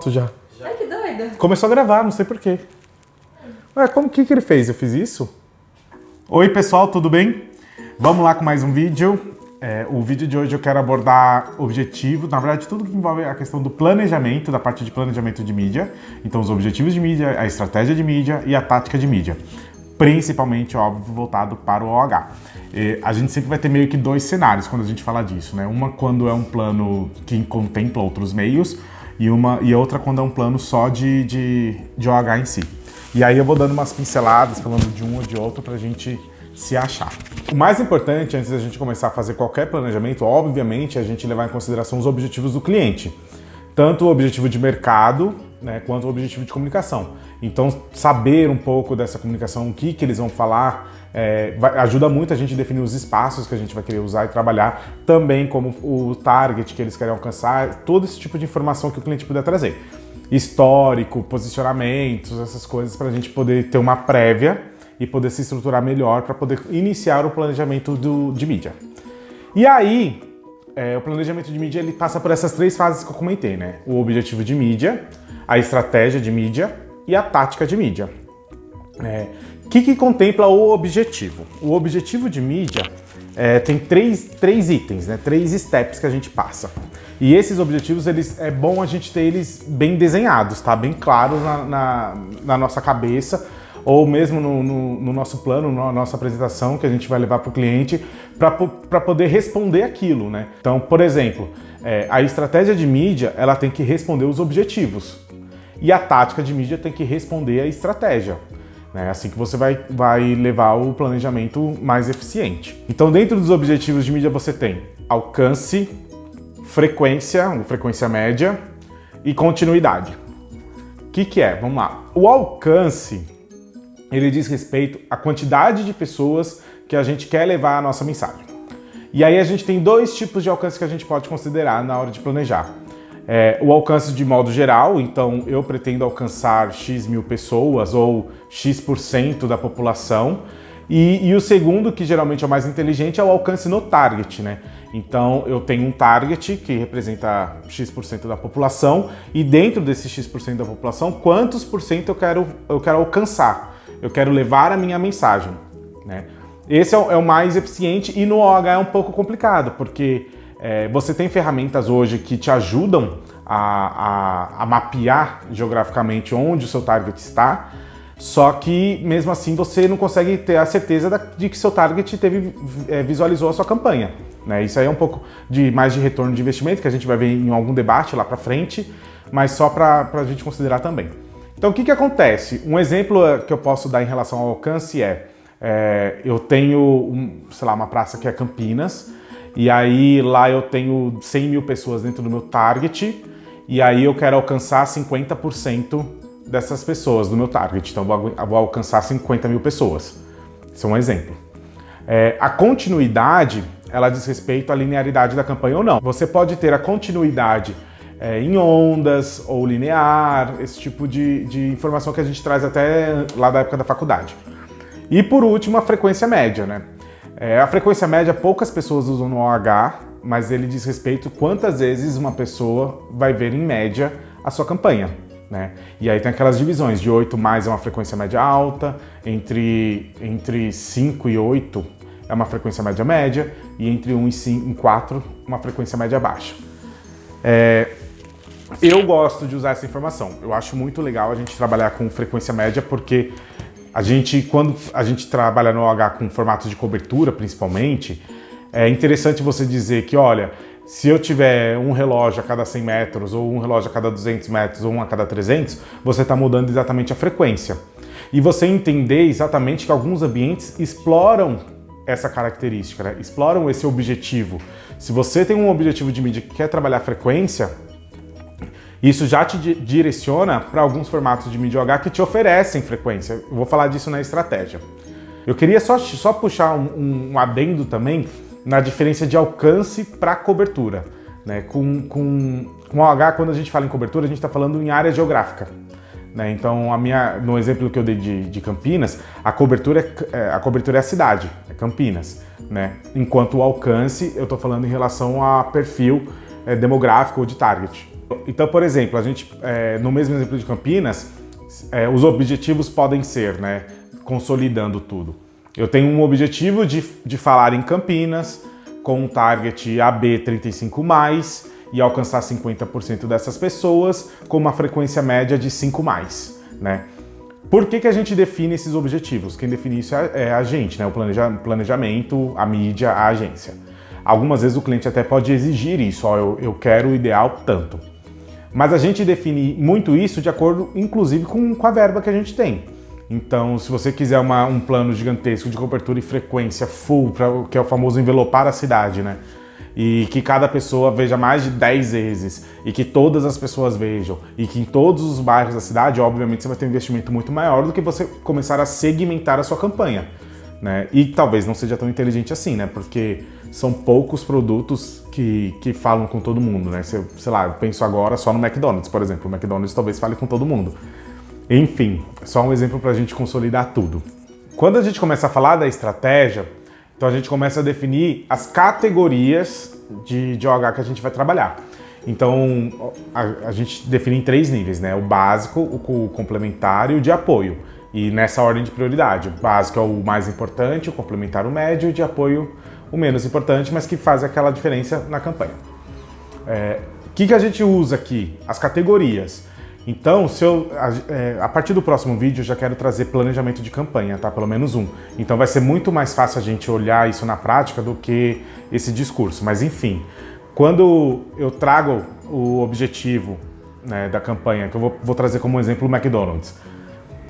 Já. Ai, que doido. Começou a gravar, não sei porquê. Ué, como que ele fez? Eu fiz isso? Oi pessoal, tudo bem? Vamos lá com mais um vídeo. O vídeo de hoje eu quero abordar objetivos, na verdade tudo que envolve a questão do planejamento, da parte de planejamento de mídia. Então os objetivos de mídia, a estratégia de mídia e a tática de mídia. Principalmente, óbvio, voltado para o OH. A gente sempre vai ter meio que dois cenários quando a gente fala disso, né? Uma quando é um plano que contempla outros meios e outra quando é um plano só de OH em si. E aí eu vou dando umas pinceladas, falando de um ou de outro pra gente se achar. O mais importante, antes da gente começar a fazer qualquer planejamento, obviamente, é a gente levar em consideração os objetivos do cliente. Tanto o objetivo de mercado, né, quanto o objetivo de comunicação. Então, saber um pouco dessa comunicação, o que eles vão falar, ajuda muito a gente a definir os espaços que a gente vai querer usar e trabalhar, também como o target que eles querem alcançar, todo esse tipo de informação que o cliente puder trazer. Histórico, posicionamentos, essas coisas para a gente poder ter uma prévia e poder se estruturar melhor para poder iniciar o planejamento de mídia. E aí, o planejamento de mídia ele passa por essas três fases que eu comentei, né? O objetivo de mídia, a estratégia de mídia e a tática de mídia. O que contempla o objetivo? O objetivo de mídia tem três itens, né? 3 steps que a gente passa. E esses objetivos, é bom a gente ter eles bem desenhados, tá? Bem claros na nossa cabeça, ou mesmo no nosso plano, na nossa apresentação que a gente vai levar para o cliente para poder responder aquilo, né? Então, por exemplo, a estratégia de mídia ela tem que responder os objetivos e a tática de mídia tem que responder a estratégia. É assim que você vai levar o planejamento mais eficiente. Então, dentro dos objetivos de mídia você tem alcance, frequência média e continuidade. O que é? Vamos lá. O alcance ele diz respeito à quantidade de pessoas que a gente quer levar a nossa mensagem. E aí a gente tem 2 tipos de alcance que a gente pode considerar na hora de planejar. O alcance de modo geral, então eu pretendo alcançar X mil pessoas ou X% da população. E o segundo, que geralmente é o mais inteligente, é o alcance no target, né? Então eu tenho um target que representa X% da população e dentro desse X% da população, quantos por cento eu quero alcançar? Eu quero levar a minha mensagem, né? Esse é o mais eficiente e no OH é um pouco complicado, porque você tem ferramentas hoje que te ajudam a mapear geograficamente onde o seu target está, só que mesmo assim você não consegue ter a certeza de que seu target visualizou a sua campanha, né? Isso aí é um pouco mais de retorno de investimento, que a gente vai ver em algum debate lá para frente, mas só para a gente considerar também. Então o que acontece? Um exemplo que eu posso dar em relação ao alcance eu tenho sei lá, uma praça que é Campinas, e aí lá eu tenho 100 mil pessoas dentro do meu target, e aí eu quero alcançar 50% dessas pessoas do meu target, então eu vou alcançar 50 mil pessoas. Esse é um exemplo. A continuidade, ela diz respeito à linearidade da campanha ou não. Você pode ter a continuidade em ondas ou linear, esse tipo de informação que a gente traz até lá da época da faculdade. E por último, a frequência média, né? A frequência média poucas pessoas usam no OH, mas ele diz respeito quantas vezes uma pessoa vai ver em média a sua campanha, né? E aí tem aquelas divisões, de 8 mais é uma frequência média alta, entre 5 e 8 é uma frequência média média, e entre 1 e 4 uma frequência média baixa. Eu gosto de usar essa informação, eu acho muito legal a gente trabalhar com frequência média, porque quando a gente trabalha no OH com formatos de cobertura, principalmente, é interessante você dizer que, olha, se eu tiver um relógio a cada 100 metros, ou um relógio a cada 200 metros, ou um a cada 300, você está mudando exatamente a frequência. E você entender exatamente que alguns ambientes exploram essa característica, né? Exploram esse objetivo. Se você tem um objetivo de mídia que quer trabalhar a frequência, isso já te direciona para alguns formatos de mídia OH que te oferecem frequência. Eu vou falar disso na estratégia. Eu queria só puxar um adendo também na diferença de alcance para cobertura, né? Com OH, quando a gente fala em cobertura, a gente está falando em área geográfica, né? Então, no exemplo que eu dei de Campinas, a cobertura é a cidade, é Campinas, né? Enquanto o alcance, eu estou falando em relação a perfil demográfico ou de target. Então, por exemplo, a gente, no mesmo exemplo de Campinas, os objetivos podem ser, né, consolidando tudo. Eu tenho um objetivo de falar em Campinas com um target AB 35+, e alcançar 50% dessas pessoas com uma frequência média de 5+, né? Por que a gente define esses objetivos? Quem define isso é a gente, né? O planejamento, a mídia, a agência. Algumas vezes o cliente até pode exigir isso, ó, eu quero o ideal tanto. Mas a gente define muito isso de acordo, inclusive, com a verba que a gente tem. Então, se você quiser um plano gigantesco de cobertura e frequência full, que é o famoso envelopar a cidade, né? E que cada pessoa veja mais de 10 vezes, e que todas as pessoas vejam, e que em todos os bairros da cidade, obviamente, você vai ter um investimento muito maior do que você começar a segmentar a sua campanha, né? E talvez não seja tão inteligente assim, né? Porque são poucos produtos que falam com todo mundo, né? Sei lá, eu penso agora só no McDonald's, por exemplo. O McDonald's talvez fale com todo mundo. Enfim, só um exemplo para a gente consolidar tudo. Quando a gente começa a falar da estratégia, então a gente começa a definir as categorias de OH que a gente vai trabalhar. Então a gente define em 3 níveis, né? O básico, o complementar e o de apoio. E nessa ordem de prioridade. O básico é o mais importante, o complementar o médio e o de apoio o menos importante, mas que faz aquela diferença na campanha. O que a gente usa aqui? As categorias. Então, a partir do próximo vídeo eu já quero trazer planejamento de campanha, tá? Pelo menos um. Então vai ser muito mais fácil a gente olhar isso na prática do que esse discurso. Mas enfim, quando eu trago o objetivo, né, da campanha, que eu vou trazer como exemplo o McDonald's.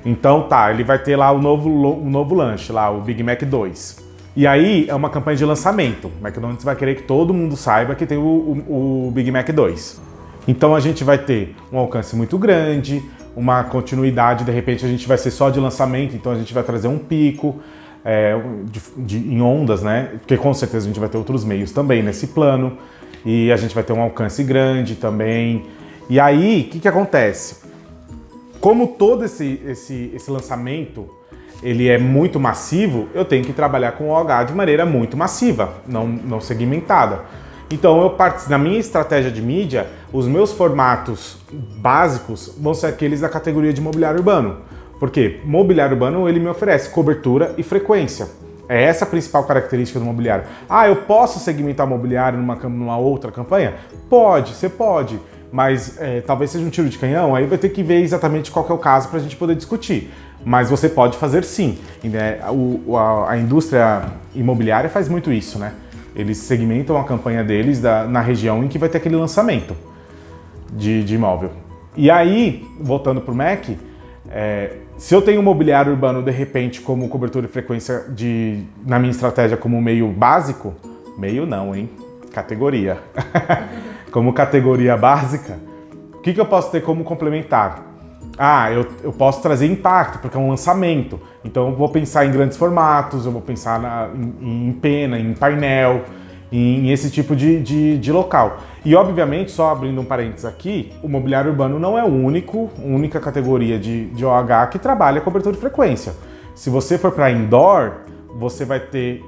Então tá, ele vai ter lá o novo lanche, lá o Big Mac 2. E aí é uma campanha de lançamento. O McDonald's vai querer que todo mundo saiba que tem o Big Mac 2. Então a gente vai ter um alcance muito grande, uma continuidade, de repente a gente vai ser só de lançamento, então a gente vai trazer um pico em ondas, né? Porque com certeza a gente vai ter outros meios também nesse plano, e a gente vai ter um alcance grande também. E aí, o que acontece? Como todo esse lançamento ele é muito massivo, eu tenho que trabalhar com o OH de maneira muito massiva, não segmentada. Então, na minha estratégia de mídia, os meus formatos básicos vão ser aqueles da categoria de mobiliário urbano. Porque mobiliário urbano, ele me oferece cobertura e frequência. É essa a principal característica do mobiliário. Ah, eu posso segmentar mobiliário numa outra campanha? Pode, você pode. Mas talvez seja um tiro de canhão, aí vai ter que ver exatamente qual que é o caso para a gente poder discutir. Mas você pode fazer sim. A indústria imobiliária faz muito isso, né? Eles segmentam a campanha deles na região em que vai ter aquele lançamento de imóvel. E aí, voltando para o Mac, se eu tenho um mobiliário urbano, de repente, como cobertura e frequência na minha estratégia como meio básico, meio não, hein? Categoria. Como categoria básica, o que eu posso ter como complementar? Eu posso trazer impacto, porque é um lançamento. Então eu vou pensar em grandes formatos, eu vou pensar em pena, em painel, em esse tipo de local. E obviamente, só abrindo um parênteses aqui, o mobiliário urbano não é a única categoria de OH que trabalha cobertura de frequência. Se você for para indoor, você vai ter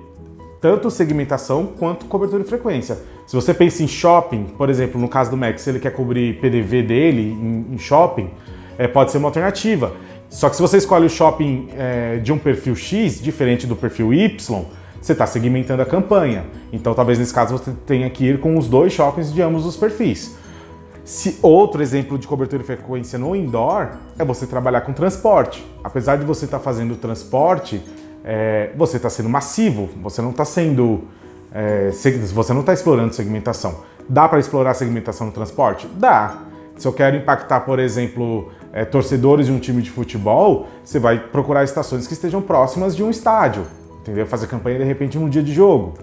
tanto segmentação quanto cobertura de frequência. Se você pensa em shopping, por exemplo, no caso do Mac, se ele quer cobrir PDV dele em shopping, pode ser uma alternativa. Só que se você escolhe o shopping de um perfil X, diferente do perfil Y, você está segmentando a campanha. Então talvez nesse caso você tenha que ir com os 2 shoppings de ambos os perfis. Outro exemplo de cobertura de frequência no indoor é você trabalhar com transporte. Apesar de você estar fazendo transporte, você está sendo massivo, você não está explorando segmentação. Dá para explorar segmentação no transporte? Dá. Se eu quero impactar, por exemplo, torcedores de um time de futebol, você vai procurar estações que estejam próximas de um estádio, entendeu? Fazer campanha de repente num dia de jogo.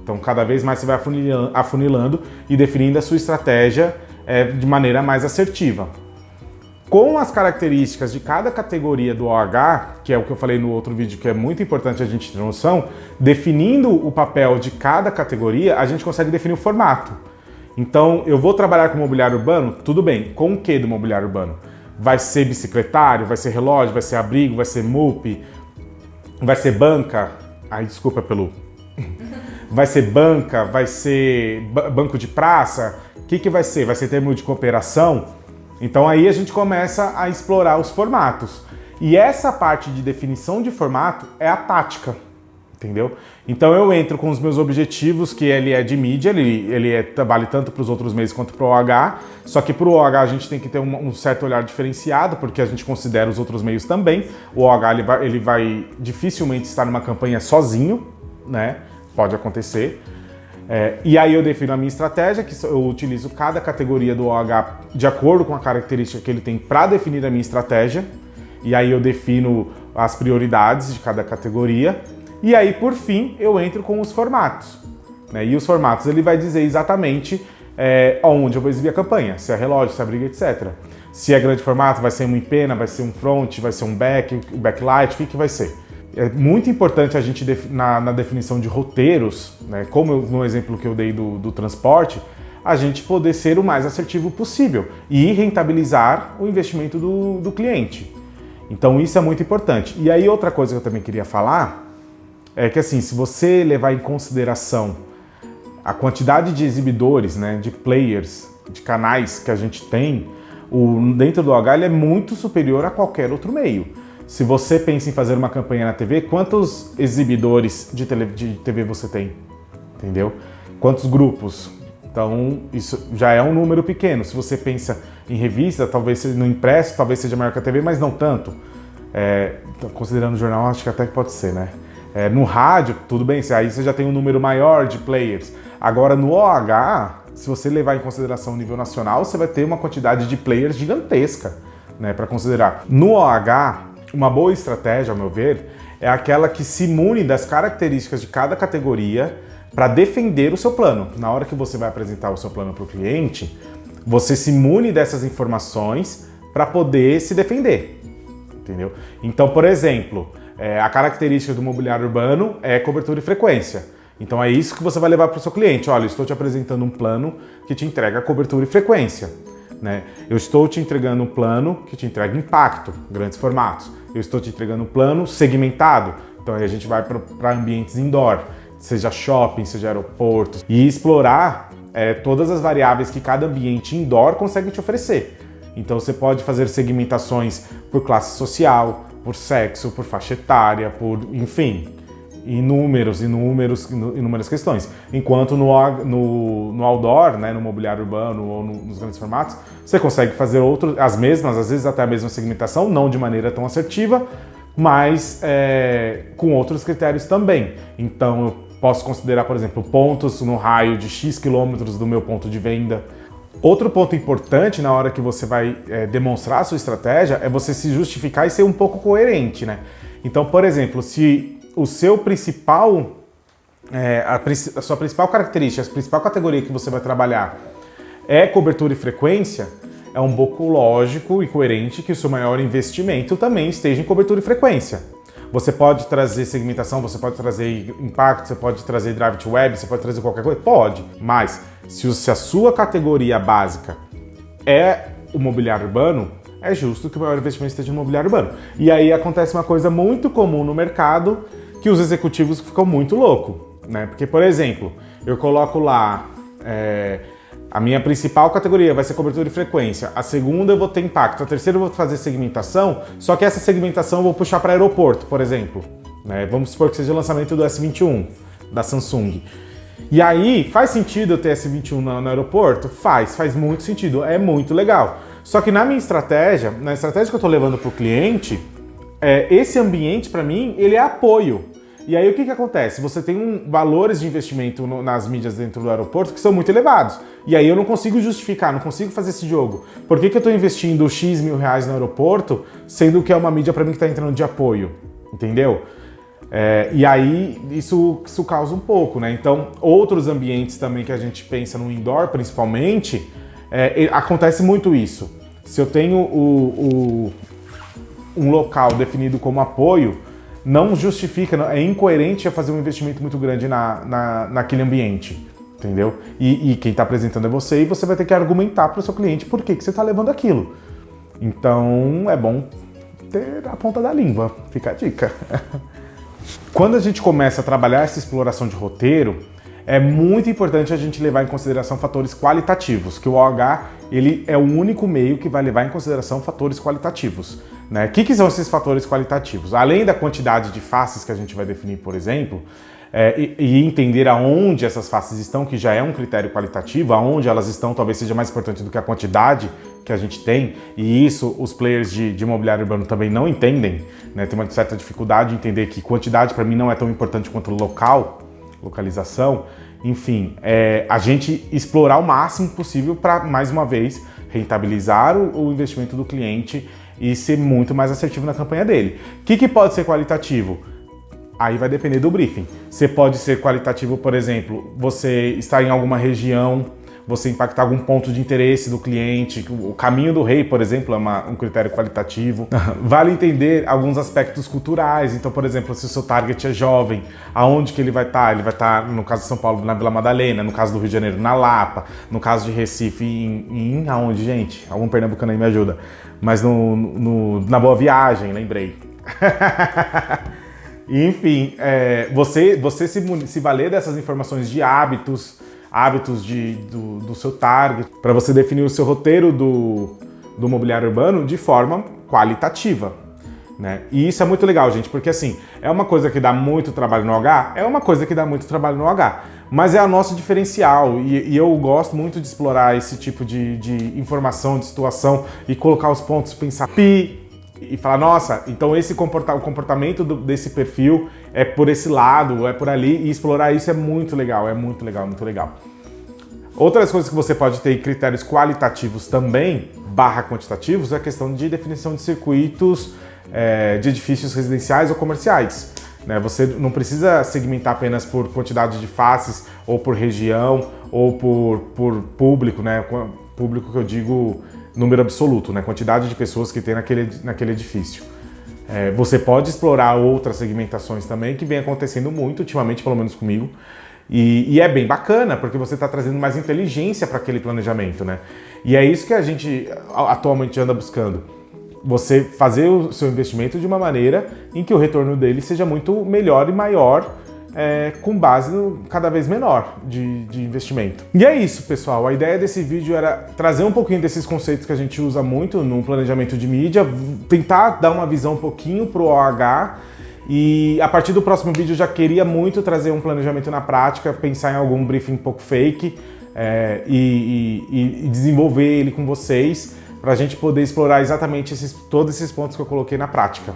Então cada vez mais você vai afunilando e definindo a sua estratégia de maneira mais assertiva. Com as características de cada categoria do OH, que é o que eu falei no outro vídeo, que é muito importante a gente ter noção, definindo o papel de cada categoria, a gente consegue definir o formato. Então, eu vou trabalhar com mobiliário urbano? Tudo bem. Com o que do mobiliário urbano? Vai ser bicicletário? Vai ser relógio? Vai ser abrigo? Vai ser MUP? Vai ser banca? Ai, desculpa pelo... Vai ser banca? Vai ser banco de praça? O que vai ser? Vai ser termo de cooperação? Então aí a gente começa a explorar os formatos. E essa parte de definição de formato é a tática, entendeu? Então eu entro com os meus objetivos, que ele é de mídia, ele vale tanto para os outros meios quanto para o OH, só que para o OH a gente tem que ter um certo olhar diferenciado, porque a gente considera os outros meios também. O OH ele vai dificilmente estar numa campanha sozinho, né? Pode acontecer. E aí eu defino a minha estratégia, que eu utilizo cada categoria do OH de acordo com a característica que ele tem para definir a minha estratégia. E aí eu defino as prioridades de cada categoria. E aí, por fim, eu entro com os formatos, né? E os formatos ele vai dizer exatamente onde eu vou exibir a campanha, se é relógio, se é briga, etc. Se é grande formato, vai ser um em pena, vai ser um front, vai ser um backlight, o que vai ser? É muito importante a gente, na definição de roteiros, né, como no exemplo que eu dei do transporte, a gente poder ser o mais assertivo possível e rentabilizar o investimento do cliente. Então isso é muito importante. E aí outra coisa que eu também queria falar é que assim, se você levar em consideração a quantidade de exibidores, né, de players, de canais que a gente tem, dentro do OH ele é muito superior a qualquer outro meio. Se você pensa em fazer uma campanha na TV, quantos exibidores de TV você tem? Entendeu? Quantos grupos? Então, isso já é um número pequeno. Se você pensa em revista, talvez seja no impresso, talvez seja maior que a TV, mas não tanto. Considerando o jornal, acho que até que pode ser, né? No rádio, tudo bem, aí você já tem um número maior de players. Agora, no OH, se você levar em consideração o nível nacional, você vai ter uma quantidade de players gigantesca, né, para considerar. No OH, uma boa estratégia, ao meu ver, é aquela que se mune das características de cada categoria para defender o seu plano. Na hora que você vai apresentar o seu plano para o cliente, você se mune dessas informações para poder se defender, entendeu? Então, por exemplo, a característica do mobiliário urbano é cobertura e frequência. Então é isso que você vai levar para o seu cliente. Olha, eu estou te apresentando um plano que te entrega cobertura e frequência, né? Eu estou te entregando um plano que te entrega impacto, grandes formatos. Eu estou te entregando um plano segmentado. Então aí a gente vai para ambientes indoor, seja shopping, seja aeroportos, e explorar todas as variáveis que cada ambiente indoor consegue te oferecer. Então você pode fazer segmentações por classe social, por sexo, por faixa etária, enfim, inúmeras questões. Enquanto no outdoor, né, no mobiliário urbano ou nos grandes formatos, você consegue fazer às vezes até a mesma segmentação, não de maneira tão assertiva, mas com outros critérios também. Então eu posso considerar, por exemplo, pontos no raio de X quilômetros do meu ponto de venda. Outro ponto importante na hora que você vai demonstrar a sua estratégia é você se justificar e ser um pouco coerente, né? Então, por exemplo, se o seu principal, a sua principal característica, a principal categoria que você vai trabalhar é cobertura e frequência, é um pouco lógico e coerente que o seu maior investimento também esteja em cobertura e frequência. Você pode trazer segmentação, você pode trazer impacto, você pode trazer drive to web, você pode trazer qualquer coisa? Pode, mas se a sua categoria básica é o mobiliário urbano, é justo que o maior investimento esteja no mobiliário urbano. E aí acontece uma coisa muito comum no mercado, que os executivos ficam muito loucos, né? Porque, por exemplo, eu coloco lá a minha principal categoria vai ser cobertura e frequência, a segunda eu vou ter impacto, a terceira eu vou fazer segmentação, só que essa segmentação eu vou puxar para aeroporto, por exemplo, né? Vamos supor que seja o lançamento do S21 da Samsung. E aí, faz sentido eu ter S21 no aeroporto? Faz muito sentido, é muito legal. Só que na minha estratégia, na estratégia que eu estou levando para o cliente, esse ambiente para mim, ele é apoio. E aí o que acontece? Você tem valores de investimento nas mídias dentro do aeroporto que são muito elevados. E aí eu não consigo justificar, não consigo fazer esse jogo. Por que eu estou investindo X mil reais no aeroporto, sendo que é uma mídia para mim que está entrando de apoio? Entendeu? E aí isso causa um pouco, né? Então, outros ambientes também que a gente pensa no indoor, principalmente, acontece muito isso. Se eu tenho um local definido como apoio, não justifica, é incoerente a fazer um investimento muito grande naquele ambiente, entendeu? E quem está apresentando é você, e você vai ter que argumentar para o seu cliente por que você está levando aquilo. Então, é bom ter a ponta da língua, fica a dica. Quando a gente começa a trabalhar essa exploração de roteiro, é muito importante a gente levar em consideração fatores qualitativos, que o OH ele é o único meio que vai levar em consideração fatores qualitativos. Né? O que são esses fatores qualitativos? Além da quantidade de faces que a gente vai definir, por exemplo, e entender aonde essas faces estão, que já é um critério qualitativo, aonde elas estão talvez seja mais importante do que a quantidade que a gente tem, e isso os players de imobiliário urbano também não entendem, né? Tem uma certa dificuldade em entender que quantidade para mim não é tão importante quanto localização. Enfim, a gente explorar o máximo possível para, mais uma vez, rentabilizar o investimento do cliente e ser muito mais assertivo na campanha dele. O que pode ser qualitativo? Aí vai depender do briefing. Você pode ser qualitativo, por exemplo, você está em alguma região, você impactar algum ponto de interesse do cliente, o caminho do rei, por exemplo, é um critério qualitativo. Vale entender alguns aspectos culturais, então, por exemplo, se o seu target é jovem, aonde que ele vai estar? Ele vai estar, no caso de São Paulo, na Vila Madalena, no caso do Rio de Janeiro, na Lapa, no caso de Recife, aonde, gente? Algum pernambucano aí me ajuda. Mas na Boa Viagem, lembrei. Enfim, você se valer dessas informações de hábitos do seu target, para você definir o seu roteiro do mobiliário urbano de forma qualitativa. Né? E isso é muito legal, gente, porque assim, é uma coisa que dá muito trabalho no OH? É uma coisa que dá muito trabalho no OH, mas é o nosso diferencial e eu gosto muito de explorar esse tipo de informação, de situação e colocar os pontos, pensar e falar, nossa, então o comportamento desse perfil é por esse lado, é por ali, e explorar isso é muito legal, muito legal. Outras coisas que você pode ter critérios qualitativos também, /quantitativos, é a questão de definição de circuitos de edifícios residenciais ou comerciais. Né? Você não precisa segmentar apenas por quantidade de faces, ou por região, ou por público, né? Público que eu digo número absoluto, né? Quantidade de pessoas que tem naquele edifício. Você pode explorar outras segmentações também, que vem acontecendo muito ultimamente, pelo menos comigo, e é bem bacana, porque você está trazendo mais inteligência para aquele planejamento, né? E é isso que a gente atualmente anda buscando. Você fazer o seu investimento de uma maneira em que o retorno dele seja muito melhor e maior, com base no cada vez menor de investimento. E é isso, pessoal. A ideia desse vídeo era trazer um pouquinho desses conceitos que a gente usa muito no planejamento de mídia, tentar dar uma visão um pouquinho para o OH, e a partir do próximo vídeo eu já queria muito trazer um planejamento na prática, pensar em algum briefing um pouco fake e desenvolver ele com vocês, para a gente poder explorar exatamente todos esses pontos que eu coloquei na prática.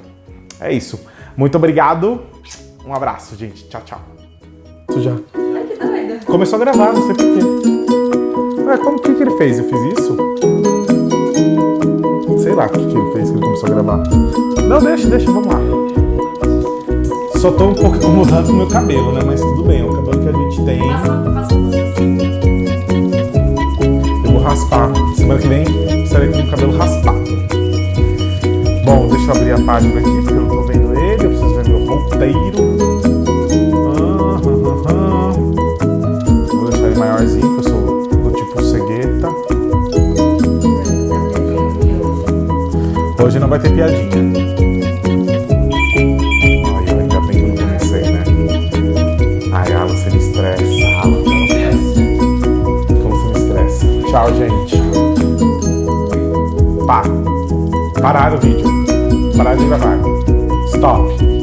É isso. Muito obrigado. Um abraço, gente. Tchau, tchau. Isso já. Ai, que doido. Começou a gravar, não sei porquê. Como que ele fez? Eu fiz isso? Sei lá o que ele fez que ele começou a gravar. Não, deixa, vamos lá. Só tô um pouco incomodado com o meu cabelo, né? Mas tudo bem, é o cabelo que a gente tem. Eu vou raspar. Semana que vem estarei com o cabelo raspado. Bom, deixa eu abrir a página aqui, porque eu não tô vendo ele. Eu preciso ver meu roteiro. Vou deixar ele maiorzinho, porque eu sou do tipo cegueta. Hoje não vai ter piadinha. Ai, ainda bem que eu não comecei, né? Ai, Alan, você me estressa. Alan, como você me estressa. Tchau, gente. Pararam o vídeo. Parar de gravar. Stop.